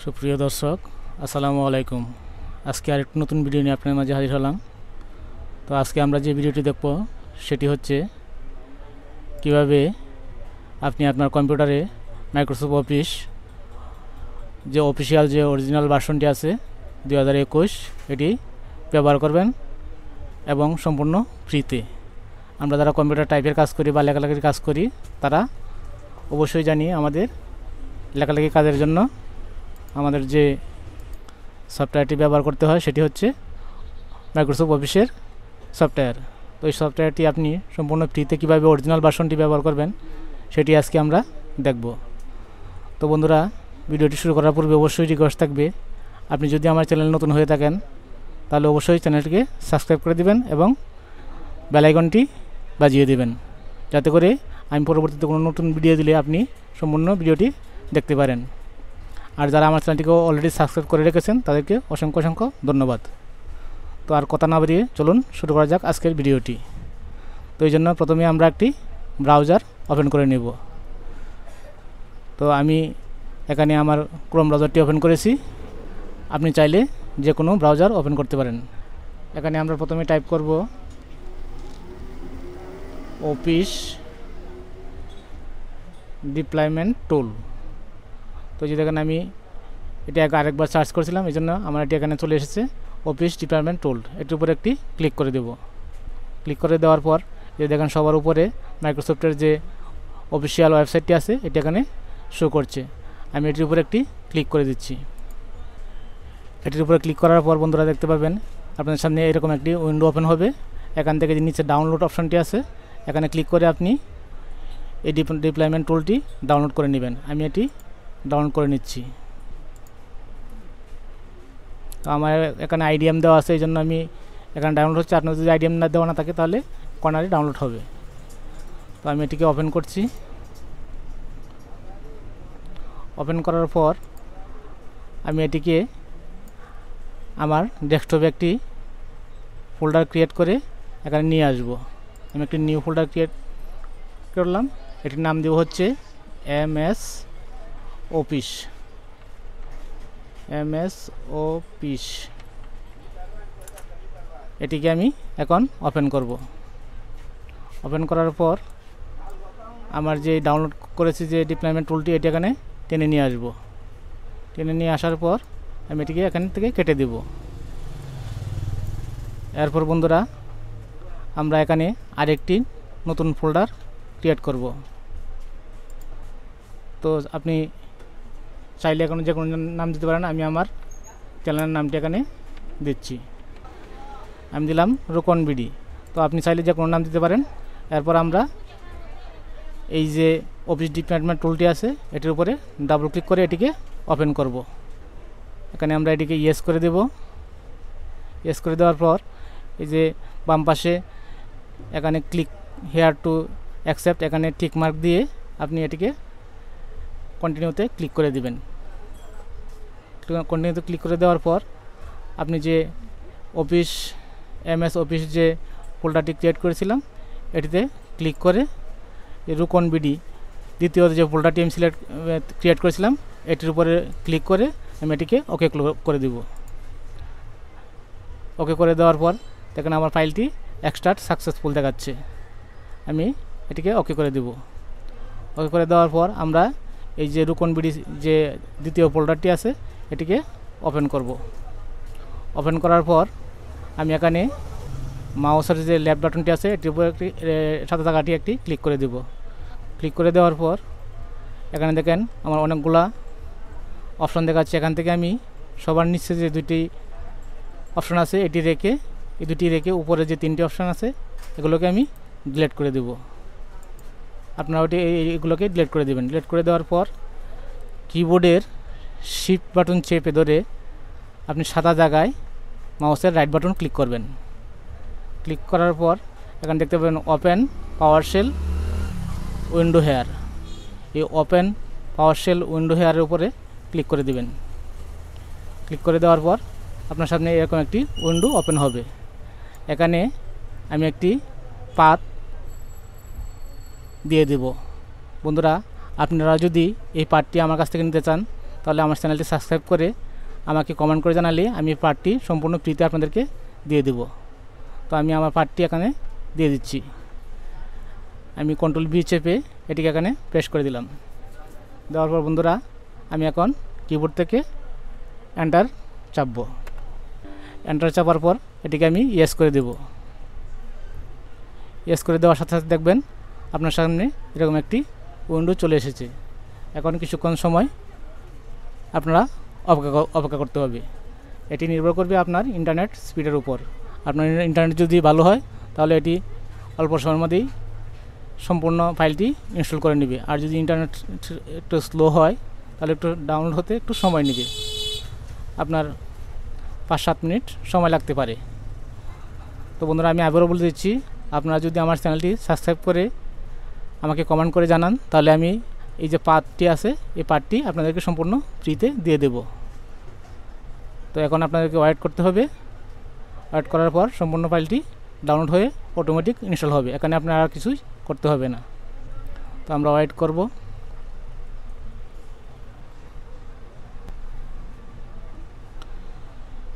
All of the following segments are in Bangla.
সুপ্রিয় দর্শক, আসসালামু আলাইকুম। আজকে আরেকটি নতুন ভিডিও নিয়ে আপনার মাঝে হাজির হলাম। তো আজকে আমরা যে ভিডিওটি দেখব সেটি হচ্ছে কিভাবে আপনি আপনার কম্পিউটারে মাইক্রোসফট অফিস যে অফিসিয়াল যে অরিজিনাল ভার্সনটি আছে 2021 এটি ব্যবহার করবেন এবং সম্পূর্ণ ফ্রিতে। আমরা যারা কম্পিউটার টাইপের কাজ করি বা লেখালেখির কাজ করি তারা অবশ্যই জানি আমাদের লেখালেখি কাজের জন্য আমাদের যে সফটওয়্যারটি ব্যবহার করতে হয় সেটি হচ্ছে মাইক্রোসফট অফিসের সফটওয়্যার। তো এই সফটওয়্যারটি আপনি সম্পূর্ণ ফ্রিতে কীভাবে অরিজিনাল ভার্সনটি ব্যবহার করবেন সেটি আজকে আমরা দেখব। তো বন্ধুরা, ভিডিওটি শুরু করার পূর্বে অবশ্যই রিকোয়েস্ট থাকবে, আপনি যদি আমার চ্যানেল নতুন হয়ে থাকেন তাহলে অবশ্যই চ্যানেলটিকে সাবস্ক্রাইব করে দিবেন এবং বেল আইকনটি বাজিয়ে দিবেন, যাতে করে আমি পরবর্তীতে কোনো নতুন ভিডিও দিলে আপনি সম্পূর্ণ ভিডিওটি দেখতে পারেন। আর যারা আমার চ্যানেলটিকে অলরেডি সাবস্ক্রাইব করে রেখেছেন তাদেরকে অসংখ্য অসংখ্য ধন্যবাদ। তো আর কথা না বাড়িয়ে চলুন শুরু করা যাক আজকের ভিডিওটি। তো এই জন্য প্রথমে আমরা একটি ব্রাউজার ওপেন করে নেব। তো আমি এখানে আমার ক্রোম ব্রাউজারটি ওপেন করেছি, আপনি চাইলে যে কোনো ব্রাউজার ওপেন করতে পারেন। এখানে আমরা প্রথমে টাইপ করব অফিস ডিপ্লয়মেন্ট টুল। তো যে দেখেন আমি এটা আরেকবার সার্চ করেছিলাম, এই জন্য আমার এটি এখানে চলে এসেছে অফিস ডিপ্লয়মেন্ট টুল। এটির উপরে একটি ক্লিক করে দেব। ক্লিক করে দেওয়ার পর যে দেখেন সবার উপরে মাইক্রোসফটের যে অফিসিয়াল ওয়েবসাইটটি আছে এটি এখানে শো করছে। আমি এটির উপরে একটি ক্লিক করে দিচ্ছি। এটির উপরে ক্লিক করার পর বন্ধুরা দেখতে পাবেন আপনার সামনে এরকম একটি উইন্ডো ওপেন হবে। এখান থেকে যে নিচে ডাউনলোড অপশনটি আছে এখানে ক্লিক করে আপনি এই ডিপ্লয়মেন্ট টুলটি ডাউনলোড করে নেবেন। আমি এটি ডাউনলোড করে নিচ্ছি। তো আমার এখানে আইডিএম দেওয়া আছে, এই জন্য আমি এখানে ডাউনলোড হচ্ছে। আপনার যদি আইডিএম না দেওয়া না থাকে তাহলে কর্নারে ডাউনলোড হবে। তো আমি এটিকে ওপেন করছি। ওপেন করার পর আমি এটিকে আমার ডেস্কটপে একটি ফোল্ডার ক্রিয়েট করে এখানে নিয়ে আসব। আমি একটি নিউ ফোল্ডার ক্রিয়েট করলাম। এটির নাম দেব হচ্ছে এমএস অফিস। এটিকে আমি এখন ওপেন করব। ওপেন করার পর আমার যে ডাউনলোড করেছি যে ডিপ্লয়মেন্ট টুলটি এটি এখানে টেনে নিয়ে আসব। টেনে নিয়ে আসার পর আমি এটিকে এখান থেকে কেটে দেব। এরপর বন্ধুরা আমরা এখানে আরেকটি নতুন ফোল্ডার ক্রিয়েট করব। তো আপনি চাইলে এখন যে কোনো নাম দিতে পারেন। আমি আমার চ্যানেলের নামটি এখানে দিচ্ছি, আমি দিলাম রোকন বিডি। তো আপনি চাইলে যে কোনো নাম দিতে পারেন। এরপর আমরা এই যে অফিস ডিপ্লয়মেন্ট টুলটি আছে এটির উপরে ডাবল ক্লিক করে এটিকে ওপেন করব। এখানে আমরা এটিকে ইয়েস করে দেব। ইয়েস করে দেওয়ার পর এই যে বাম পাশে এখানে ক্লিক হেয়ার টু অ্যাকসেপ্ট এখানে টিক মার্ক দিয়ে আপনি এটিকে কন্টিনিউতে ক্লিক করে দিবেন। কন্টিনিউতে ক্লিক করে দেওয়ার পর আপনি যে অফিস এমএস অফিস যে ফোল্ডারটি ক্রিয়েট করেছিলাম এটিতে ক্লিক করে রোকন বিডি দ্বিতীয় যে ফোল্ডারটি আমি ক্রিয়েট করেছিলাম এটির উপরে ক্লিক করে আমি এটিকে ওকে করে দিব। ওকে করে দেওয়ার পর দেখেন আমার ফাইলটি এক্সট্রাক্ট সাকসেসফুল দেখাচ্ছে। আমি এটিকে ওকে করে দেব। ওকে করে দেওয়ার পর আমরা এই যে রোকন বিডি যে দ্বিতীয় ফোল্ডারটি আছে এটিকে ওপেন করব। ওপেন করার পর আমি এখানে মাউসের যে লেফট বাটনটি আছে এটির উপর একটি সাদা দাগাটি একটি ক্লিক করে দেব। ক্লিক করে দেওয়ার পর এখানে দেখেন আমার অনেকগুলা অপশন দেখাচ্ছে। এখান থেকে আমি সবার নিচে যে দুটি অপশন আছে এই দুটি রেখে উপরে যে তিনটি অপশন আছে এগুলোকে আমি ডিলিট করে দেব। আপনারা এগুলোকে ডিলিট করে দেবেন। ডিলিট করে দেওয়ার পর কিবোর্ডের শিফট বাটন চেপে ধরে আপনি সাদা জায়গায় মাউসের রাইট বাটন ক্লিক করবেন। ক্লিক করার পর এখানে দেখতে পাবেন ওপেন পাওয়ারশেল উইন্ডো হেয়ার। এই ওপেন পাওয়ারশেল উইন্ডো হেয়ারের উপরে ক্লিক করে দিবেন। ক্লিক করে দেওয়ার পর আপনার সামনে এরকম একটি উইন্ডো ওপেন হবে। এখানে আমি একটি পাথ দিয়ে দেব। বন্ধুরা, আপনারা যদি এই পাথটি আমার কাছ থেকে নিতে চান তাহলে আমার চ্যানেলটি সাবস্ক্রাইব করে আমাকে কমেন্ট করে জানালে আমি পার্টটি সম্পূর্ণ ফ্রিতে আপনাদেরকে দিয়ে দেব। তো আমি আমার পার্টটি এখানে দিয়ে দিচ্ছি। আমি কন্ট্রোল বি চেপে এটিকে এখানে প্রেস করে দিলাম। দেওয়ার পর বন্ধুরা আমি এখন কিবোর্ড থেকে এন্টার চাপবো। এন্টার চাপার পর এটিকে আমি ইয়েস করে দেব। ইয়েস করে দেওয়ার সাথে সাথে দেখবেন আপনার সামনে এরকম একটি উইন্ডো চলে এসেছে। এখন কিছুক্ষণ সময় আপনারা অপেক্ষা করতে হবে। এটি নির্ভর করবে আপনার ইন্টারনেট স্পিডের উপর। আপনার ইন্টারনেট যদি ভালো হয় তাহলে এটি অল্প সময়ের মধ্যেই সম্পূর্ণ ফাইলটি ইনস্টল করে নেবে। আর যদি ইন্টারনেট একটু স্লো হয় তাহলে একটু ডাউনলোড হতে একটু সময় নেবে, আপনার 5-7 মিনিট সময় লাগতে পারে। তো বন্ধুরা আমি আবারও বলে দিচ্ছি, আপনারা যদি আমার চ্যানেলটি সাবস্ক্রাইব করে আমাকে কমেন্ট করে জানান তাহলে আমি এই যে পার্টটি আছে এই পার্টটি আপনাদেরকে সম্পূর্ণ ফ্রিতে দিয়ে দেব। তো এখন আপনাদেরকে ওয়েট করতে হবে। ওয়েট করার পর সম্পূর্ণ ফাইলটি ডাউনলোড হয়ে অটোমেটিক ইনস্টল হবে। এখানে আপনার আর কিছুই করতে হবে না। তো আমরা ওয়েট করব।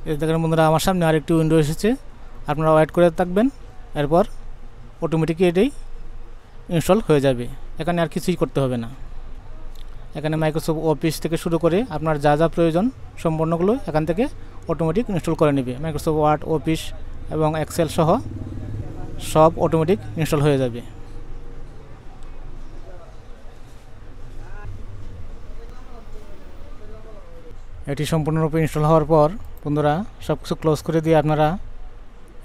এই দেখেন বন্ধুরা আমার সামনে আরেকটি উইন্ডো এসেছে। আপনারা ওয়েট করে থাকবেন, এরপর অটোমেটিকই এটাই ইনস্টল হয়ে যাবে। এখানে আর কিছুই করতে হবে না। এখানে মাইক্রোসফট অফিস থেকে শুরু করে আপনার যা যা প্রয়োজন সম্পূর্ণগুলো এখান থেকে অটোমেটিক ইনস্টল করে নেবে। মাইক্রোসফট ওয়ার্ড, অফিস এবং এক্সেল সহ সব অটোমেটিক ইনস্টল হয়ে যাবে। এটি সম্পূর্ণরূপে ইনস্টল হওয়ার পর বন্ধুরা সব কিছু ক্লোজ করে দিয়ে আপনারা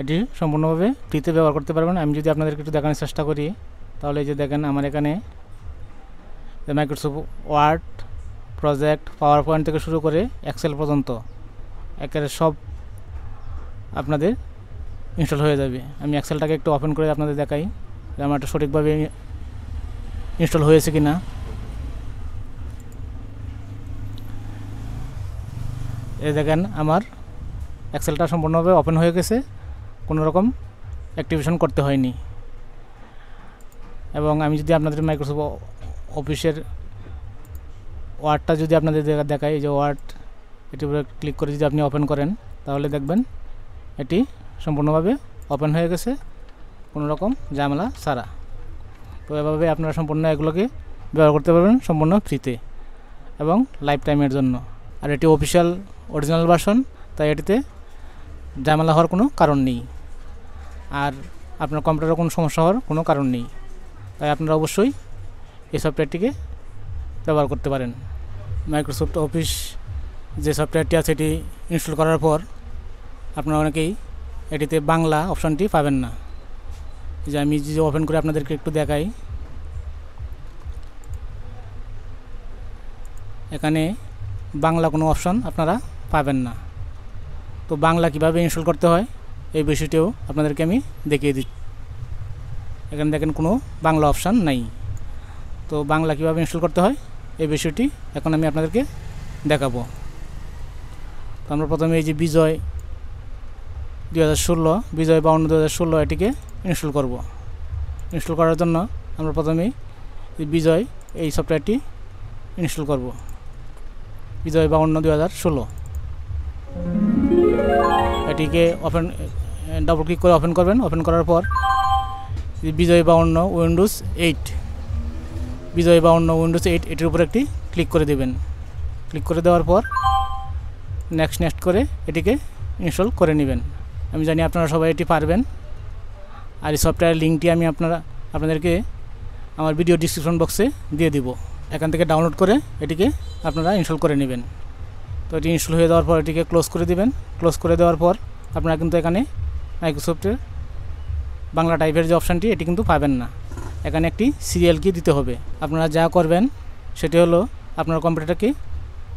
এটি সম্পূর্ণভাবে ফ্রিতে ব্যবহার করতে পারবেন। আমি যদি আপনাদেরকে একটু দেখানোর চেষ্টা করি তাহলে এই যে দেখেন আমার এখানে Microsoft Word, project, PowerPoint থেকে শুরু করে এক্সেল পর্যন্ত একেবারে সব আপনাদের ইনস্টল হয়ে যাবে। আমি এক্সেলটাকে একটু ওপেন করে আপনাদের দেখাই যে আমার একটা সঠিকভাবে ইনস্টল হয়েছে কি না। এই দেখেন আমার এক্সেলটা সম্পূর্ণভাবে ওপেন হয়ে গেছে, কোনো রকম অ্যাক্টিভেশন করতে হয়নি। এবং আমি যদি আপনাদের মাইক্রোসফট অফিসের ওয়ার্ডটা যদি আপনাদের দেখাই, এই যে ওয়ার্ড, এটির উপরে ক্লিক করে যদি আপনি ওপেন করেন তাহলে দেখবেন এটি সম্পূর্ণভাবে ওপেন হয়ে গেছে, কোনো রকম ঝামেলা ছাড়া। তো এভাবে আপনারা সম্পূর্ণ এগুলোকে ব্যবহার করতে পারবেন সম্পূর্ণ ফ্রিতে এবং লাইফ টাইমের জন্য। আর এটি অফিসিয়াল অরিজিনাল ভার্সন, তাই এটিতে ঝামেলা হওয়ার কোনো কারণ নেই। আর আপনার কম্পিউটারে কোনো সমস্যা হওয়ার কোনো কারণ নেই। তাই আপনারা অবশ্যই এই সফটওয়্যারটিকে ব্যবহার করতে পারেন। মাইক্রোসফট অফিস যে সফটওয়্যারটি আছে এটি ইনস্টল করার পর আপনারা অনেকেই এটিতে বাংলা অপশানটি পাবেন না। যে আমি যে ওপেন করে আপনাদেরকে একটু দেখাই, এখানে বাংলা কোনো অপশন আপনারা পাবেন না। তো বাংলা কিভাবে ইনস্টল করতে হয় এই বিষয়টিও আপনাদেরকে আমি দেখিয়ে দিচ্ছি। এখানে দেখেন কোনো বাংলা অপশান নাই। তো বাংলা কিভাবে ইনস্টল করতে হয় এই বিষয়টি এখন আমি আপনাদেরকে দেখাবো। তো আমরা প্রথমে এই যে বিজয় 2016 বিজয় 52 2016 এটিকে ইনস্টল করব। ইনস্টল করার জন্য আমরা প্রথমেই বিজয় এই সফটওয়্যারটি ইনস্টল করব। বিজয় 52 2016 এটিকে ওপেন ডাবল ক্লিক করে ওপেন করবেন। ওপেন করার পর বিজয় 52 উইন্ডোজ 8 বিজয় 52 উইন্ডোজ 8 এটির উপর একটি ক্লিক করে দেবেন। ক্লিক করে দেওয়ার পর নেক্সট করে এটিকে ইনস্টল করে নেবেন। আমি জানি আপনারা সবাই এটি পারবেন। আর এই সফটওয়্যার লিঙ্কটি আমি আপনাদেরকে আমার ভিডিও ডিসক্রিপশন বক্সে দিয়ে দিব। এখান থেকে ডাউনলোড করে এটিকে আপনারা ইনস্টল করে নেবেন। তো এটি ইনস্টল হয়ে যাওয়ার পর এটিকে ক্লোজ করে দিবেন। ক্লোজ করে দেওয়ার পর আপনারা কিন্তু এখানে মাইক্রোসফটের বাংলা টাইপের যে অপশানটি এটি কিন্তু পাবেন না। এখানে একটি সিরিয়াল কি দিতে হবে। আপনারা যা করবেন সেটি হলো আপনার কম্পিউটারকে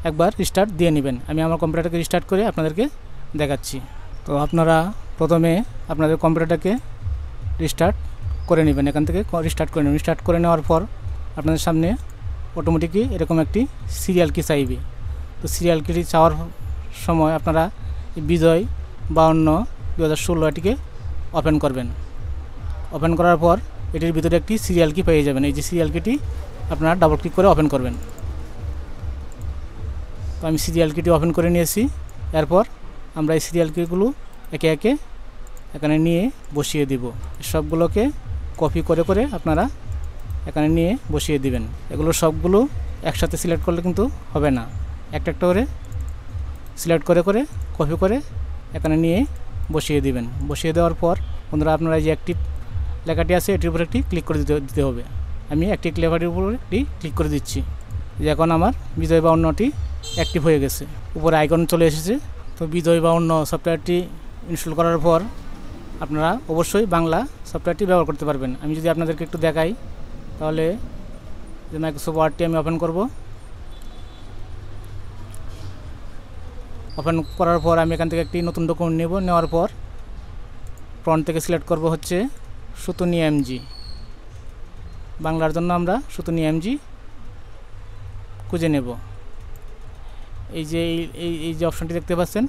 একবার রিস্টার্ট দিয়ে নেবেন। আমি আমার কম্পিউটারকে রিস্টার্ট করে আপনাদেরকে দেখাচ্ছি। তো আপনারা প্রথমে আপনাদের কম্পিউটারটাকে রিস্টার্ট করে নেবেন। এখান থেকে রিস্টার্ট করে নেবেন। রিস্টার্ট করে নেওয়ার পর আপনাদের সামনে অটোমেটিকই এরকম একটি সিরিয়াল কি চাইবে। তো সিরিয়াল কিটি চাওয়ার সময় আপনারা বিজয় 52 2016 এটিকে ওপেন করবেন। ওপেন করার পর এটির ভিতরে একটি সিরিয়াল কি পেয়ে যাবেন। এই যে সিরিয়াল কিটি আপনারা ডাবল ক্লিক করে ওপেন করবেন। তো আমি সিরিয়াল কিটি ওপেন করে নিয়েছি। এরপর আমরা এই সিরিয়াল কিগুলো একে একে এখানে নিয়ে বসিয়ে দিব। সবগুলোকে কপি করে করে আপনারা এখানে নিয়ে বসিয়ে দিবেন। এগুলো সবগুলো একসাথে সিলেক্ট করলে কিন্তু হবে না, একটা একটা করে সিলেক্ট করে করে কপি করে এখানে নিয়ে বসিয়ে দিবেন। বসিয়ে দেওয়ার পর বন্ধুরা আপনারা যে অ্যাক্টিভ লেখাটি আছে এটির উপর একটি ক্লিক করে দিতে হবে। আমি অ্যাক্টিভ লেখাটির উপর একটি ক্লিক করে দিচ্ছি। যে এখন আমার বিজয় বা অন্যটি অ্যাক্টিভ হয়ে গেছে, উপরে আইকন চলে এসেছে। তো বিজয় বা অন্য সফটওয়্যারটি ইনস্টল করার পর আপনারা অবশ্যই বাংলা সফটওয়্যারটি ব্যবহার করতে পারবেন। আমি যদি আপনাদেরকে একটু দেখাই, তাহলে যে মাইক্রোসফট ওয়ার্ডটি আমি ওপেন করব। ওপেন করার পর আমি এখান থেকে একটি নতুন ডকুমেন্ট নেব। নেওয়ার পর ফ্রন্ট থেকে সিলেক্ট করব হচ্ছে সুতনি এমজি। বাংলার জন্য আমরা সুতনি এমজি খুঁজে নেব। এই যে অপশনটি দেখতে পাচ্ছেন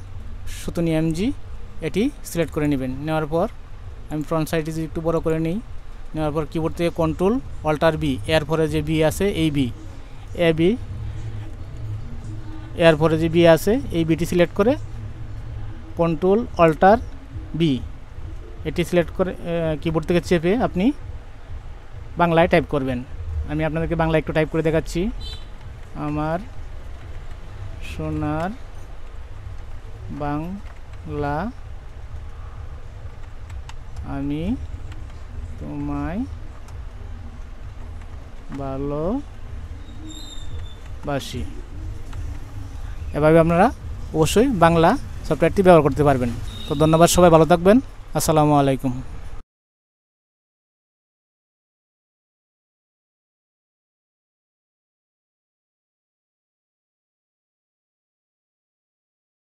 সুতনি এমজি, এটি সিলেক্ট করে নেবেন। নেওয়ার পর আমি ফ্রন্ট সাইডে যদি একটু বড় করে নিই, নেওয়ার পর কিবোর্ড থেকে কন্ট্রোল অল্টার বি, এর পরে যে বি আছে এই বি, এ বি, এর পরে যে বি আছে এই বিটি সিলেক্ট করে কন্ট্রোল অল্টার বি এটি সিলেক্ট করে কিবোর্ড থেকে চেপে আপনি বাংলায় টাইপ করবেন। আমি আপনাদেরকে বাংলায় একটু টাইপ করে দেখাচ্ছি। আমার সোনার বাংলা, আমি তোমায় ভালোবাসি। এভাবে আপনারা অবশ্যই বাংলা সফটওয়্যারটি ব্যবহার করতে পারবেন। তো ধন্যবাদ, সবাই ভালো থাকবেন। আসসালামু আলাইকুম।